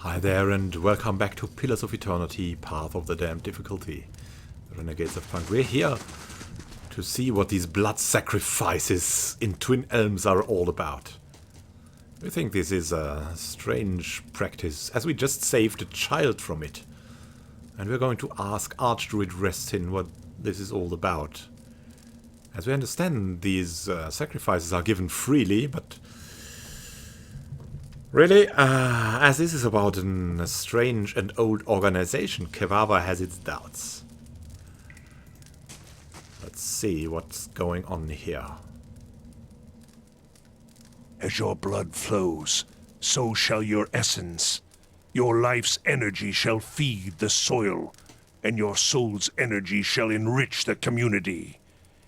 Hi there and welcome back to Pillars of Eternity, Path of the Damned difficulty. Renegades of Punk. We're here to see what these blood sacrifices in Twin Elms are all about. We think this is a strange practice, as we just saved a child from it. And we're going to ask Archdruid Restin what this is all about. As we understand, these sacrifices are given freely, but really, as this is about a strange and old organization, Kevava has its doubts. Let's see what's going on here. As your blood flows, so shall your essence. Your life's energy shall feed the soil, and your soul's energy shall enrich the community.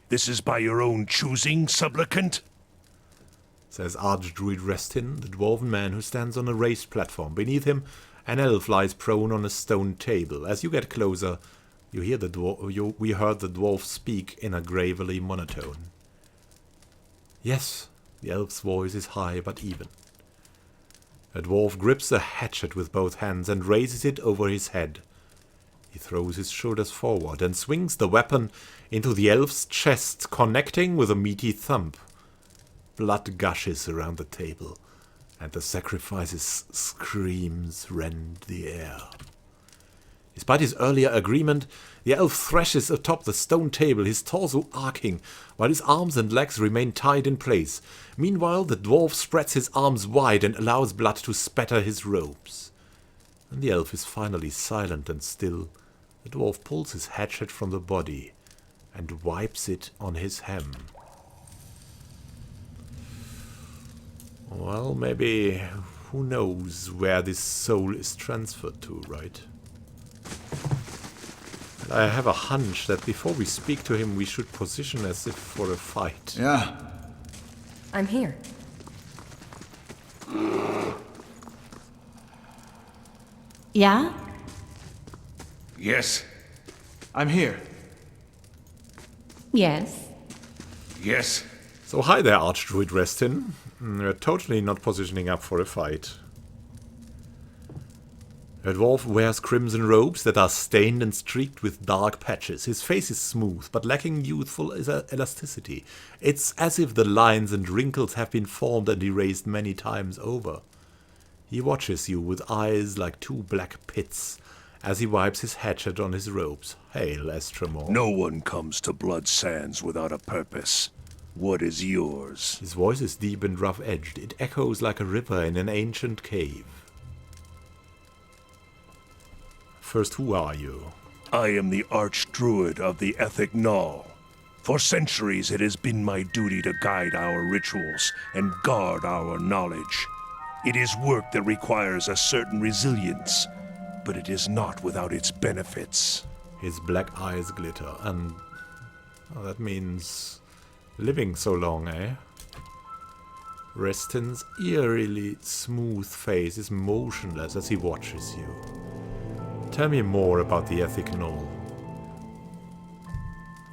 This is by your own choosing, supplicant? Says Archdruid Restin, the dwarven man who stands on a raised platform. Beneath him, an elf lies prone on a stone table. As you get closer, you hear we heard the dwarf speak in a gravely monotone. Yes, the elf's voice is high but even. The dwarf grips a hatchet with both hands and raises it over his head. He throws his shoulders forward and swings the weapon into the elf's chest, connecting with a meaty thump. Blood gushes around the table, and the sacrifice's screams rend the air. Despite his earlier agreement, the elf thrashes atop the stone table, his torso arcing, while his arms and legs remain tied in place. Meanwhile, the dwarf spreads his arms wide and allows blood to spatter his robes. When the elf is finally silent and still, the dwarf pulls his hatchet from the body and wipes it on his hem. Well, maybe who knows where this soul is transferred to, right? And I have a hunch that before we speak to him, we should position as if for a fight. Yeah. I'm here. Yeah? Yes. I'm here. Yes. Yes. So hi there, Archdruid Restin. We're totally not positioning up for a fight. A dwarf wears crimson robes that are stained and streaked with dark patches. His face is smooth, but lacking youthful elasticity. It's as if the lines and wrinkles have been formed and erased many times over. He watches you with eyes like two black pits as he wipes his hatchet on his robes. Hail, Estremor. No one comes to Blood Sands without a purpose. What is yours? His voice is deep and rough-edged. It echoes like a river in an ancient cave. First, who are you? I am the Archdruid of the Ethik Nol. For centuries it has been my duty to guide our rituals and guard our knowledge. It is work that requires a certain resilience, but it is not without its benefits. His black eyes glitter, and that means living so long, eh? Restin's eerily smooth face is motionless as he watches you. Tell me more about the Ethik Nol.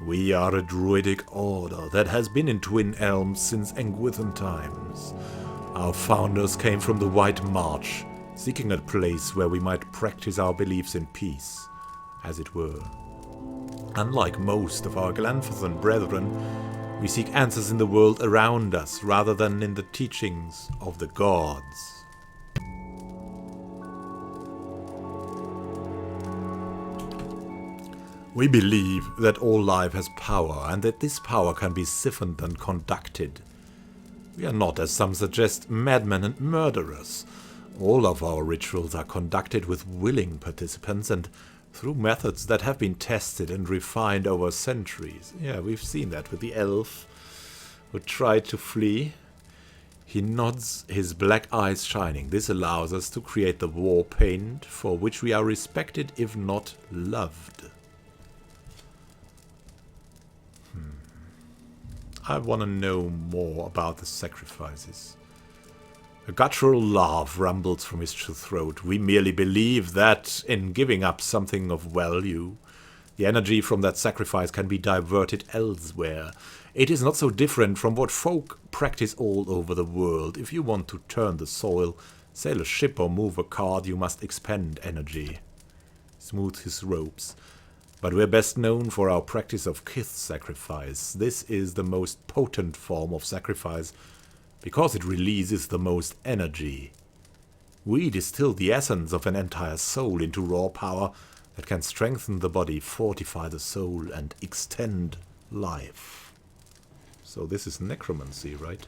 We are a druidic order that has been in Twin Elms since Engwithan times. Our founders came from the White March, seeking a place where we might practice our beliefs in peace, as it were. Unlike most of our Glanfathan brethren, we seek answers in the world around us rather than in the teachings of the gods. We believe that all life has power and that this power can be siphoned and conducted. We are not, as some suggest, madmen and murderers. All of our rituals are conducted with willing participants and through methods that have been tested and refined over centuries. Yeah, we've seen that with the elf who tried to flee. He nods, his black eyes shining. This allows us to create the war paint for which we are respected, if not loved. I want to know more about the sacrifices. A guttural laugh rumbles from his throat. We merely believe that, in giving up something of value, the energy from that sacrifice can be diverted elsewhere. It is not so different from what folk practice all over the world. If you want to turn the soil Sail a ship or move a cart, you must expend energy. Smooth his robes. But we're best known for our practice of kith sacrifice. This is the most potent form of sacrifice, because it releases the most energy. We distill the essence of an entire soul into raw power that can strengthen the body, fortify the soul, and extend life. So this is necromancy, right?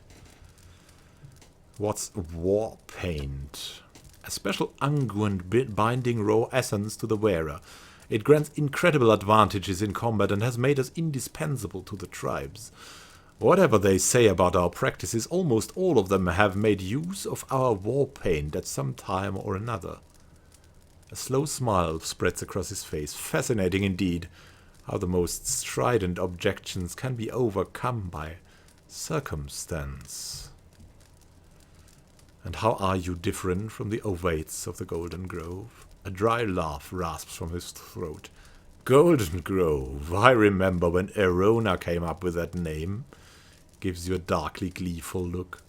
What's war paint? A special unguent binding raw essence to the wearer. It grants incredible advantages in combat and has made us indispensable to the tribes. Whatever they say about our practices, almost all of them have made use of our war paint at some time or another. A slow smile spreads across his face. Fascinating indeed, how the most strident objections can be overcome by circumstance. And how are you different from the ovates of the Golden Grove? A dry laugh rasps from his throat. Golden Grove, I remember when Erona came up with that name. Gives you a darkly gleeful look.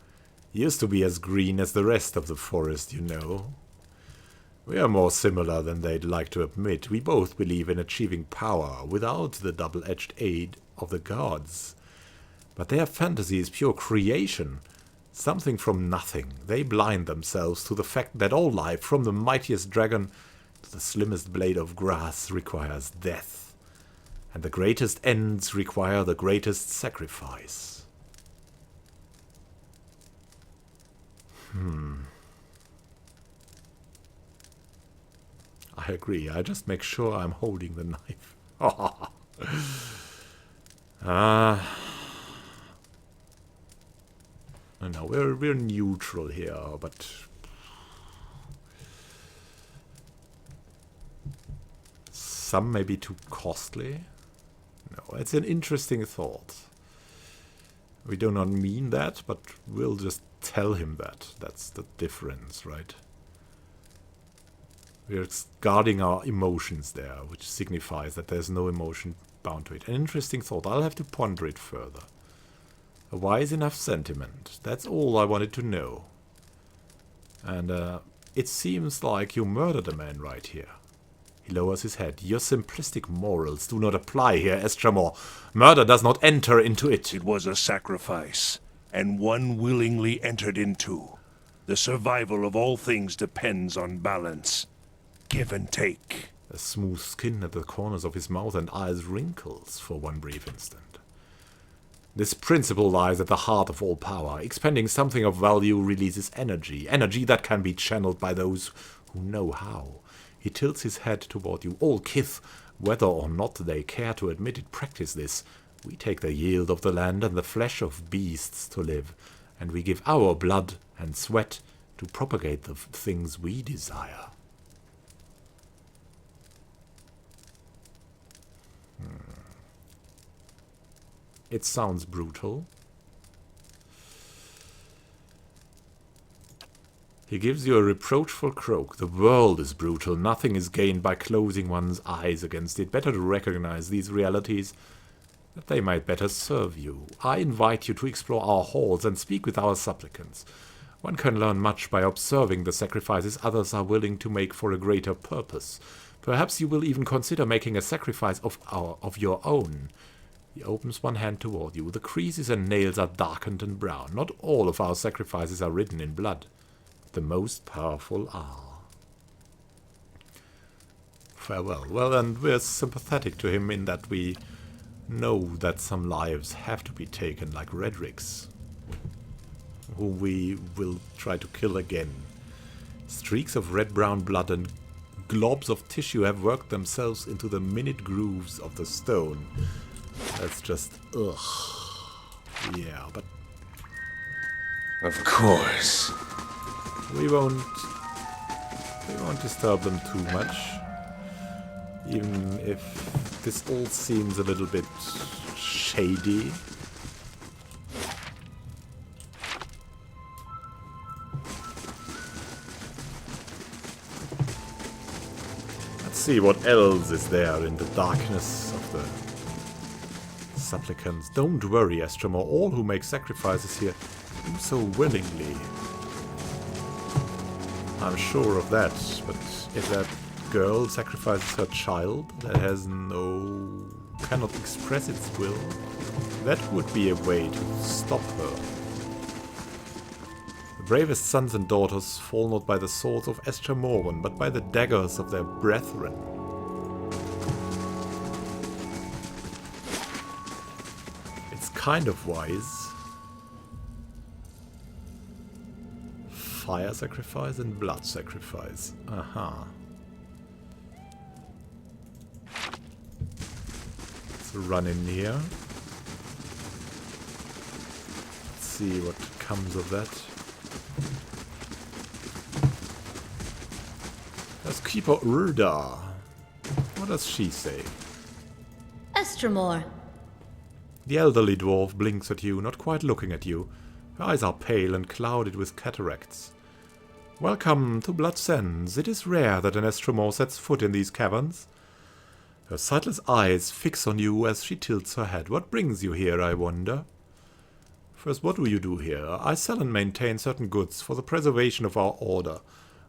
Used to be as green as the rest of the forest, you know. We are more similar than they'd like to admit. We both believe in achieving power without the double-edged aid of the gods. But their fantasy is pure creation. Something from nothing. They blind themselves to the fact that all life, from the mightiest dragon to the slimmest blade of grass, requires death. And the greatest ends require the greatest sacrifice. I agree. I just make sure I'm holding the knife. I know we're neutral here, but some may be too costly. No, it's an interesting thought. We do not mean that, but we'll just tell him that. That's the difference, right? We're guarding our emotions there, which signifies that there's no emotion bound to it. An interesting thought. I'll have to ponder it further. A wise enough sentiment. That's all I wanted to know. And it seems like you murdered a man right here. He lowers his head. Your simplistic morals do not apply here, Estramor. Murder does not enter into it. It was a sacrifice, and one willingly entered into. The survival of all things depends on balance. Give and take. A smooth skin at the corners of his mouth and eyes wrinkles for one brief instant. This principle lies at the heart of all power. Expending something of value releases energy. Energy that can be channeled by those who know how. He tilts his head toward you. All kith, whether or not they care to admit it, practice this. We take the yield of the land and the flesh of beasts to live, and we give our blood and sweat to propagate the things we desire. It sounds brutal. He gives you a reproachful croak. The world is brutal. Nothing is gained by closing one's eyes against it. Better to recognize these realities, that they might better serve you. I invite you to explore our halls and speak with our supplicants. One can learn much by observing the sacrifices others are willing to make for a greater purpose. Perhaps you will even consider making a sacrifice of your own. He opens one hand toward you. The creases and nails are darkened and brown. Not all of our sacrifices are written in blood. The most powerful are. Farewell. Well, and we're sympathetic to him in that we know that some lives have to be taken, like Redrick's, whom we will try to kill again. Streaks of red-brown blood and globs of tissue have worked themselves into the minute grooves of the stone. That's just, ugh. Yeah, but... Of course. We won't disturb them too much. Even if this all seems a little bit shady. Let's see what else is there in the darkness of the supplicants. Don't worry, Estramor. All who make sacrifices here do so willingly. I'm sure of that, but if that girl sacrifices her child that cannot express its will, that would be a way to stop her. The bravest sons and daughters fall not by the swords of Estremorwen, but by the daggers of their brethren. It's kind of wise. Fire sacrifice and blood sacrifice. Aha. Let's run in here. Let's see what comes of that. There's Keeper Urda. What does she say? Estremor. The elderly dwarf blinks at you, not quite looking at you. Her eyes are pale and clouded with cataracts. Welcome to Blood Sands. It is rare that an Estremor sets foot in these caverns. Her sightless eyes fix on you as she tilts her head. What brings you here, I wonder? First, what do you do here? I sell and maintain certain goods for the preservation of our order,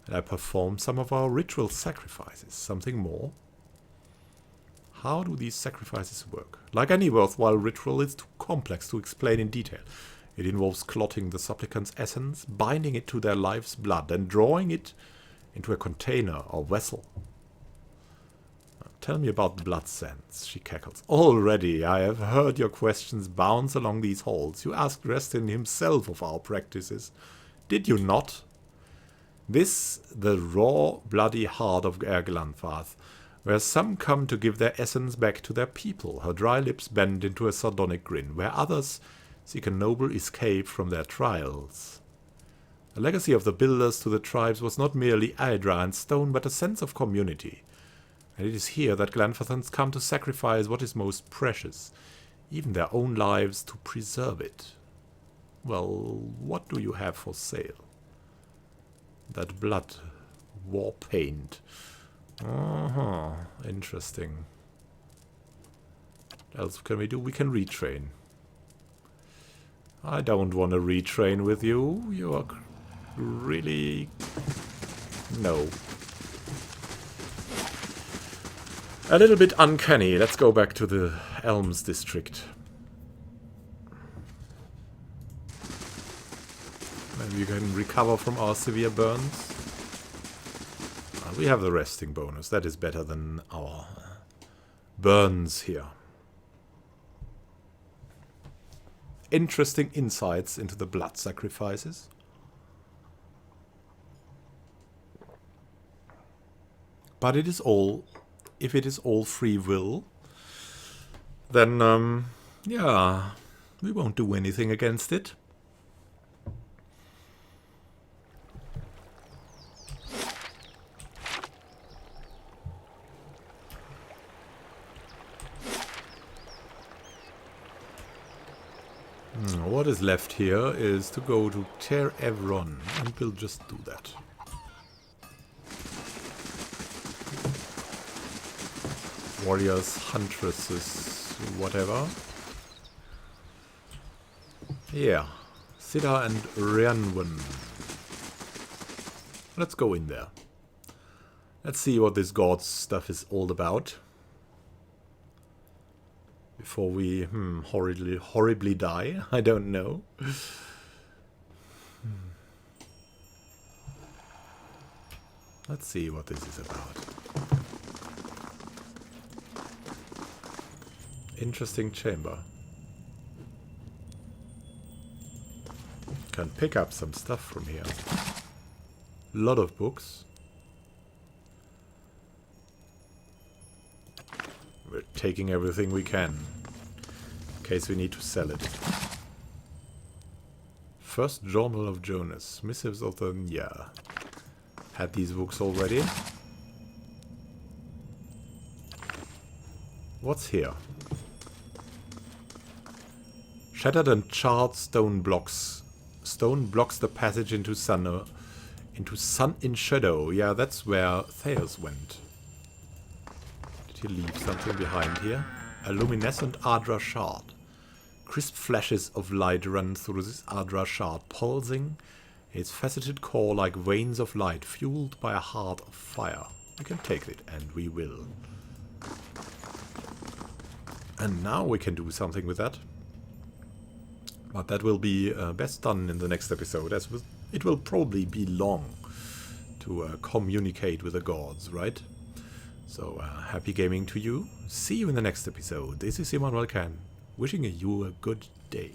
and I perform some of our ritual sacrifices. Something more? How do these sacrifices work? Like any worthwhile ritual, it's too complex to explain in detail. It involves clotting the supplicant's essence, binding it to their life's blood, and drawing it into a container or vessel. Now, tell me about the Blood Sands, she cackles. Already I have heard your questions bounce along these halls. You asked Restin himself of our practices. Did you not? This, the raw, bloody heart of Erglanfath, where some come to give their essence back to their people. Her dry lips bend into a sardonic grin, where others seek a noble escape from their trials. The legacy of the builders to the tribes was not merely Aedra and stone, but a sense of community. And it is here that Glanfathans come to sacrifice what is most precious, even their own lives, to preserve it. Well, what do you have for sale? That blood. War paint. Interesting. What else can we do? We can retrain. I don't want to retrain with you. You are really... No. A little bit uncanny. Let's go back to the Elms district. Maybe we can recover from our severe burns. We have the resting bonus. That is better than our burns here. Interesting insights into the blood sacrifices. But it is all, if it is all free will, then, yeah, we won't do anything against it. What is left here is to go to Ter Evron, and we'll just do that. Warriors, huntresses, whatever. Yeah, Sida and Rhianwen. Let's go in there. Let's see what this god stuff is all about. Before we horribly die. I don't know. Let's see what this is about. Interesting chamber. Can pick up some stuff from here. Lot of books. We're taking everything we can, in case we need to sell it. First Journal of Jonas, Missives of the... yeah. Had these books already. What's here? Shattered and charred stone blocks. Stone blocks the passage into Sun in Shadow. Yeah, that's where Theos went. Did he leave something behind here? A luminescent Adra shard. Crisp flashes of light run through this Adra shard, pulsing Its faceted core like veins of light, fueled by a heart of fire. We can take it, and we will. And now we can do something with that. But that will be best done in the next episode, as it will probably be long to communicate with the gods, right? So, happy gaming to you. See you in the next episode. This is Immanuel Can, wishing you a good day.